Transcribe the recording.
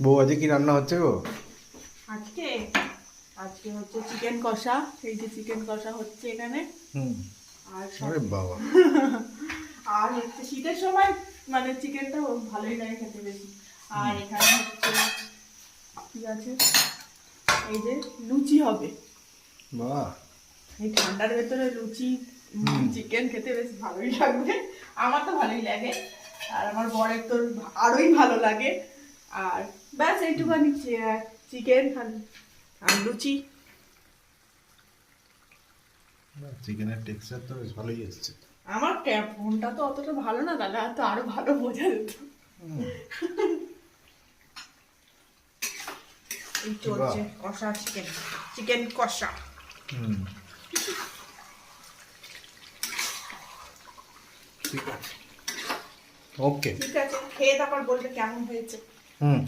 বউ আজকে কি রান্না হচ্ছে গো? আজকে আজকে হচ্ছে চিকেন কষা। এই যে চিকেন কষা হচ্ছে এখানে। হুম। আর আরে বাবা। আর হচ্ছে শীতের সময় মানে চিকেনটা ভালোই লাগে খেতে বেশি। আর এখানে হচ্ছে কি আছে, এই যে লুচি হবে। বাহ। এই ঠান্ডার ভেতরে লুচি চিকেন খেতে বেশ ভালোই লাগবে। আমার তো ভালোই লাগে, আর আমার বরের তো আরোই ভালো লাগে। আর ব্যাস এইটুখানি চিকেন আর লুচি। চিকেনের টেক্সচার তো বেশ ভালোই এসছে। আমার ফোনটা তো অতটা ভালো না, তাহলে তো আরো ভালো বোঝা যেত। এই চলছে কষা চিকেন, চিকেন কষা। হুম। ঠিক আছে, ওকে। ঠিক আছে, খেয়ে তারপর বলবে কেমন হয়েছে। হুম।